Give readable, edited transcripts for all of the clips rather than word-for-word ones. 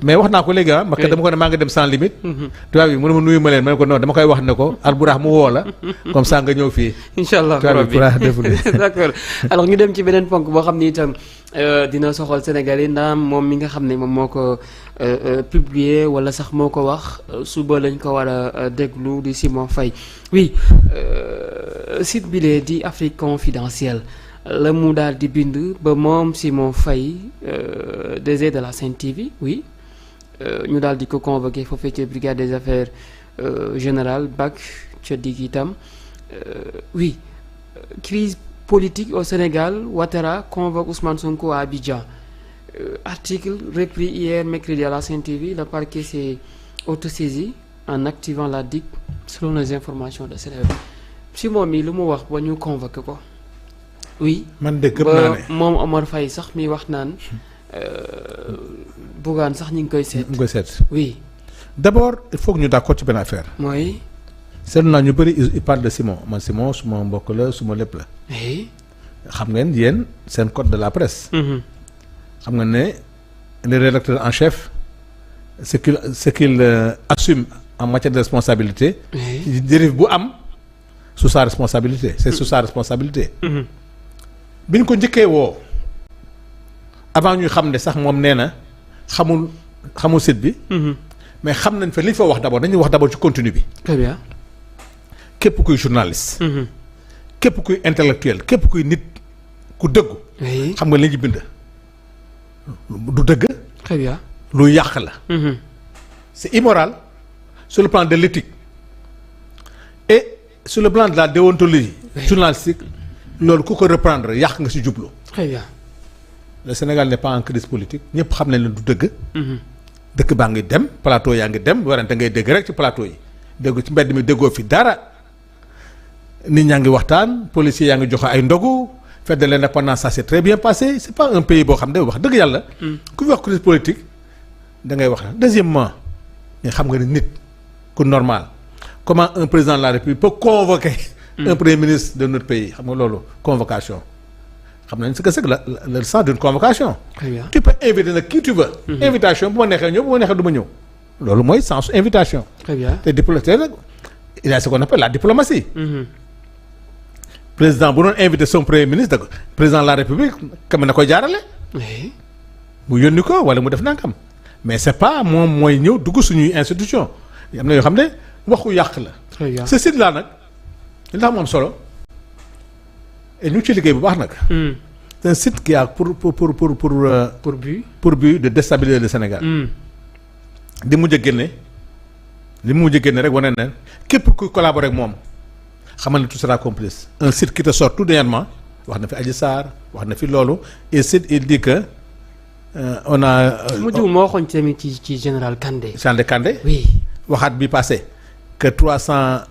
mais wax naa ko léegi ah. dama ko ne maa ngi dem sans limite. tubaab bi mënuma nuyu ma leen ma ne ko non dama koy wax ne ko Alburax mu woo la comme ça nga ñëw fii. incha allah d'accord alors ñu dem ci beneen ponk boo xam ni itam dina soxal Sénégal yi ndaam moom mi nga xam ne moom moo ko publier wala sax moo ko wax suba lañ ko war a déglu di Simon Faye oui site bi lee di Afrique Confidentielle la mu daal di bind ba moom Simon Faye DG de la Sen TV oui. ñu daal di ko convoqué foofee ca brigade des affaires générales BAC ca digg itam oui crise politique au Sénégal Ouattara convoque Ousmane Sonko à Abidjan article repris hier mercredi à la Sen TV le parquet s'est autosaisi en activant la DIC selon les informations de Sénégal si moom mi lu mu wax ba ñu convoqué ko oui. man de gëm naa ne moom Omar Faye sax mi wax naan. Bougane sax ñu ngi koy seet. oui. d'abord il faut que ñu d'accord ci benn affaire. mooy. seetlu naa ñu bëri il parle de Simon man Simon suma mbokk la suma lépp la. xam ngeen yéen seen code de la presse. xam nga ne le rédacteur en chef ce qu'il assume en matière de responsabilité. dérive bu am sous sa responsabilité c'est sous sa responsabilité. bi ñu ko njëkkee woo. avant ñuy xam ne sax moom nee na xamul site bi. mais xam nañ fa li ñu fa wax d'abord dañuy wax d'abord ci contenu bi. très bien. képp kuy journaliste. képp kuy intellectuel képp kuy nit ku dëggu. xam nga li ñu bind. du dëgg. très bien. lu yàq la. c'est immoral sur le plan de l'éthique et sur le plan de la déontologie. journalistique loolu ku ko reprendre yàq nga ci jublu. très bien. le Sénégal n'est pas en crise politique ñëpp xam nañ ne du dëgg. dëkk baa ngi dem plateau yaa ngi dem warante ngay dégg rek ci plateau yi dégg ci mbedd mi déggoo fi dara nit ñaa ngi waxtaan policiers yaa ngi joxe ay ndogu fête de l'indépendance ça s'est très bien passé c'est pas un pays boo xam ne wax dëgg yàlla. ku fi wax crise politique da ngay wax deuxièmement mais xam nga ne nit ku normal comment un président de la République peut convoquer. un premier ministre de notre pays xam nga loolu convocation. xam nañ ce que c'est que le sens d'une convocation. Très bien. Tu peux inviter nag qui tu veux. Invitation bu ma neexee ñëw bu ma neexee du ma ñëw. loolu mooy sens invitation. Très bien. te diplomatie nag il y a ce qu'on appelle la diplomatie. président bu doon invité son premier ministre da président de la République kam na koy jaarale. mu yónni ko wala mu def nangam. mais c'est pas moom mooy ñëw dugg suñuy institution am na yoo xam ne waxu yàq la. Très bien. ce site là nag li tax mu am solo. et ñu ci liggéey bu baax nag. c'est un site qui a pour but de déstabiliser le Sénégal. li mu mujj génne rek wane na képp kuy collaborer ak moom xamal ne tout sera complice. un site qui te sort tout dernièrement wax na fi Adji Sarr wax na fi loolu et site il dit que on a. mujj moo waxoon tamit ci général Kandé. Kandé. oui. waxaat bi passé que 300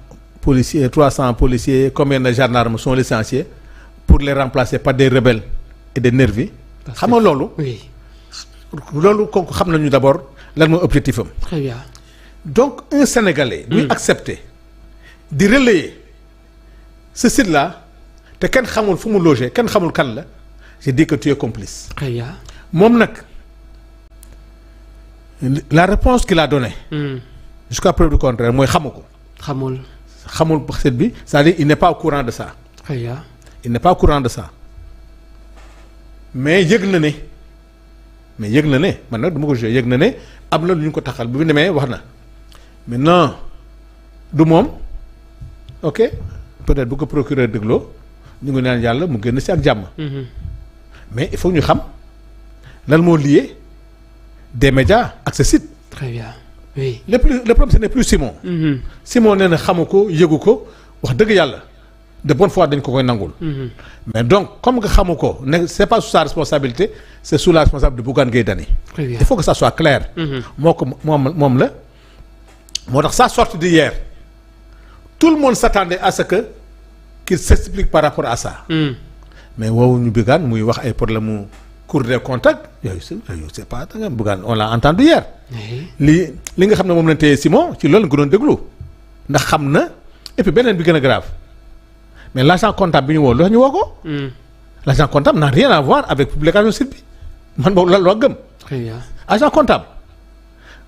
policiers combien de gendarmes sont licenciés pour les remplacer par des rebelles et des nervis. xam nga loolu. oui. loolu kooku xam nañu d'abord lan mooy objectif am. très bien. donc un Sénégalais. buy accepter di relayer ce site là te kenn xamul fu mu loger kenn xamul kan la je dis que tu es complice. très bien. moom nag la réponse qu'il a donnée. jusqu'à preuve du contraire mooy xamu ko. xamul site bi c'est-à-dire il n'est pas au courant de ça. très bien. il n'est pas au courant de ça mais yëg na ne man nag du ma ko joué yëg na ne am na lu ñu ko taxal bu ñu demee wax na mais non du moom ok peut-être bu ko procureur dégloo ñu ngi naan yàlla mu génn ci ak jàmm. mais il faut ñu xam lan moo lié des médias ak ce site. très bien. oui. le problème ce n'est plus Simon. Simon nee na xamu ko yëgu ko wax dëgg yàlla. de bonne foi dañ ko koy nangul. mais donc comme nga xamu ko ne c'est pas sous sa responsabilité c'est sous la responsabilité de Bougane Gueye Dany. il faut que ça soit clair. moo ko moom la moo tax sa sortie d'hier tout le monde s'attendait à ce que qu'il s'explique par rapport à ça. mais woowuñu Bougane muy wax ay problème mu cour des contacts yooyu c'est pas danga Bougane on l'a entendu hier. li nga xam ne moom lañ téye Simon ci loolu nga doon déglu ndax xam na et puis beneen bi gën a grave. mais l'agent comptable bi ñu woo lu tax ñu woo ko. l'agent comptable n'a rien à voir avec publication site bi man boobu la loo gëm. très bien. agent comptable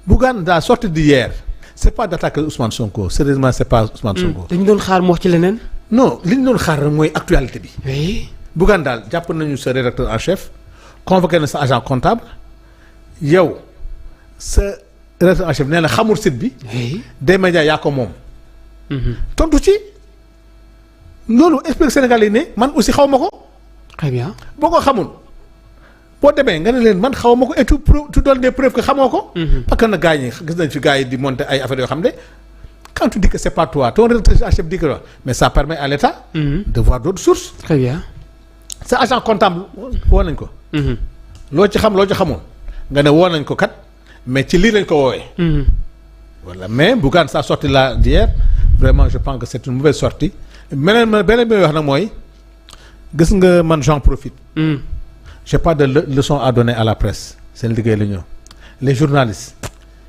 Bougane la sortie d'hier c'est pas d'attaquer Ousmane Sonko sérieusement c'est pas Ousmane Sonko. dañu doon xaar mu wax ci leneen. non li ñu doon xaar mooy actualité bi. oui. Bougane daal jàpp nañu sa rédacteur en chef convoqué na sa agent comptable yow sa rédacteur en chef nee na xamul site bi. oui. des médias yaa ko moom. tontu ci loolu explique Sénégal yi ne man aussi xaw ma ko. très bien. boo ko xamul boo demee nga ne leen man xaw ma ko et tu donnes des preuves que xamoo ko. parce que nag gars yi gis nañ fi gars yi di monter ay affaires yoo xam ne quand tu dis que c'est pas toi ton rédacteur en chef dit que mais ça permet à l'État de voir d'autres sources. très bien. sa agent comptable woo nañ ko. loo ci xam loo ci xamul nga ne woo nañ ko kat mais ci lii lañ ko woowee. voilà mais Bougane sa sortie là d'hier vraiment je pense que c'est une mauvaise sortie beneen bi wax nag mooy gis nga man j'en profite. j'ai pas de leçon à donner à la presse seen liggéey la ñu les journalistes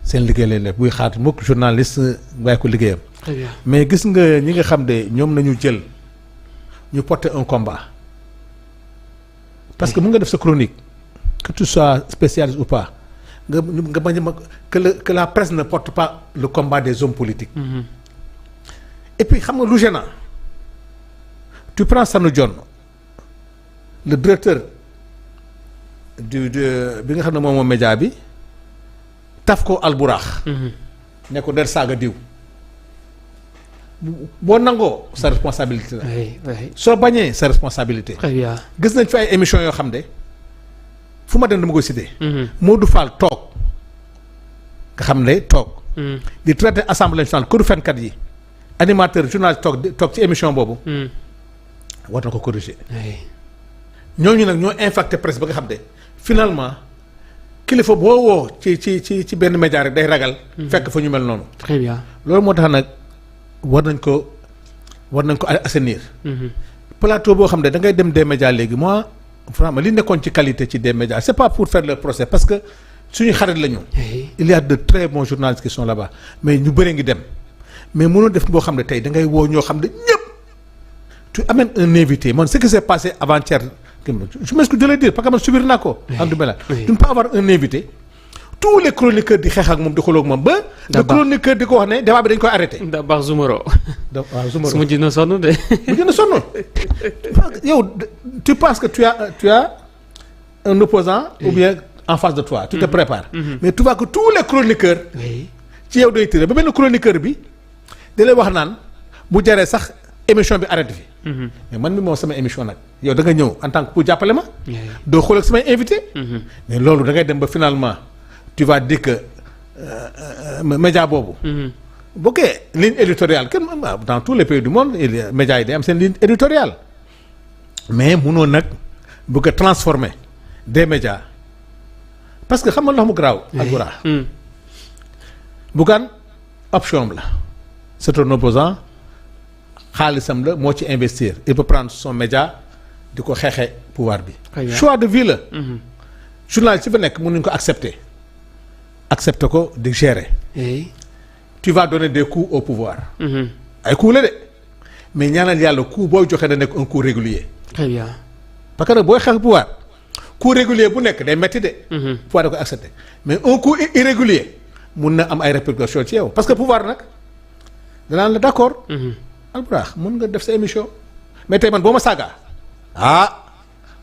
seen liggéey lañ def buy xaat mukk journaliste bàyyi ko liggéeyam. très bien. mais gis nga ñi nga xam ne ñoom nañu jël ñu porter un combat parce que mun nga def sa chronique que tu sois spécialiste ou pas nga bañ a que la presse ne porte pas le combat des hommes politiques. et puis xam nga lu gênant tu prends Sanu Dione le directeur bi nga xam ne moom média bi taf ko alburaax. ne ko del saaga diw boo nangoo sa responsabilité la. oui oui. soo bañee sa responsabilité. très bien. gis nañ fi ay émissions yoo xam ne fu ma dem dama koy cité. Modou Fall toog nga xam ne toog. di traité assemblée nationale këru fenkat yi animateur journaliste toog ci émission boobu. war na ko corriger. oui. ñooñu nag ñoo impacté presse ba nga xam ne finalement kilifa boo woo ci benn média rek day ragal. fekk fa ñu mel noonu. très bien. loolu moo tax nag war nañ ko assainir. plateau boo xam ne da ngay dem des médias léegi moi vraiment li nekkoon ci qualité ci des médias c'est pas pour faire le procès parce que suñu xarit la ñu. il y a de très bons journalistes qui sont là-bas mais ñu bëri ngi dem mais mënoo def boo xam ne tey da ngay woo ñoo xam ne ñëpp tu amènes un invité man ce qui s'est passé avant-hier je m'excuse de le dire parce que man subir naa ko. en tout cas tu ne peux avoir un invité. tous les chroniqueurs di xeex ak moom di xuloo ak moom ba. le chroniqueur di ko wax ne débat bi dañ koy arrêté. da baax Zoumaro. waaw Zoumaro su ma jënd sonn de. mu jënd sonn yow tu penses que tu as un opposant ou bien en face de toi. tu te prépares. mais tu vois que tous les chroniqueurs. ci yow day tiré ba benn chroniqueur bi da lay wax naan bu jaree sax émission bi arrêté fi. mais man mi moom sama émission nag yow da nga ñëw en tant que pour jàppale ma. doo xool ak samay invité. mais loolu da ngay dem ba finalement. tu vas dire que média boobu. bokkee ligne éditoriale kenn dans tous les pays du monde médias yi day am seen ligne éditoriale mais munoo nag bëgg a transformer des médias parce que xam nga ndax mu garaaw. Alburaax. Bougane option la c'est un opposant xaalisam la moo ci investir il peut prendre son média di ko xeexee pouvoir bi. choix de vie la. journaliste ci fa nekk mënuñ ko accepter ko di gérer. tu vas donner des coups au pouvoir. ay coups la de mais ñaanal yàlla coup booy joxe da nekk un coup régulier. très bien. parce que nag booy xeex pouvoir coup régulier bu nekk day metti de. pouvoir da ko accepter mais un coup irrégulier mun na am ay répercussions ci yow parce que pouvoir nag danaan la d'accord. Alburaax mun nga def sa émission mais tey man boo ma saaga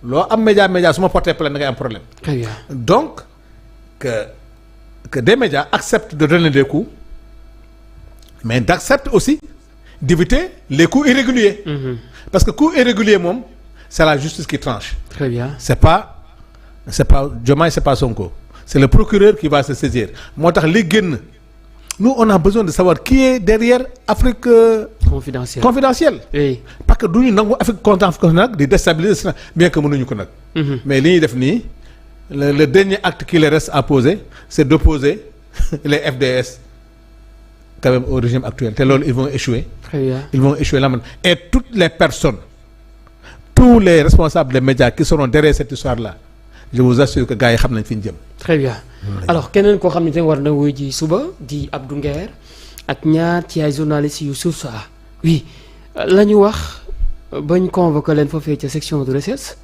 loo am média su ma porté plainte da ngay am problème. très bien. donc que des médias acceptent de donner des coups mais d'accepter aussi d'éviter les coups irréguliers. parce que coup irrégulier moom c'est la justice qui tranche. très bien. c'est pas Diomaye, c'est pas Sonko c'est le procureur qui va se saisir moo tax li génn nous on a besoin de savoir qui est derrière Afrique confidentielle. oui. parce que du ñu nangu Afrique confidentielle nag di déstabiliser bien que mënuñu ko nag. mais li ñuy def nii le dernier acte qui leur reste à poser c'est d'opposer les FDS quand même au régime actuel te loolu ils vont échouer. très bien. ils vont échouer là maintenant et toutes les personnes tous les responsables des médias qui seront derrière cette histoire là je vous assure que gars yi xam nañ fi ñu jëm. très bien. alors keneen koo xam ne tamit war na wuy ji suba di Abdou Nguer ak ñaar ci ay journalistes yu Source A oui la ñu wax bañ convoqué leen foofee ca section de recherche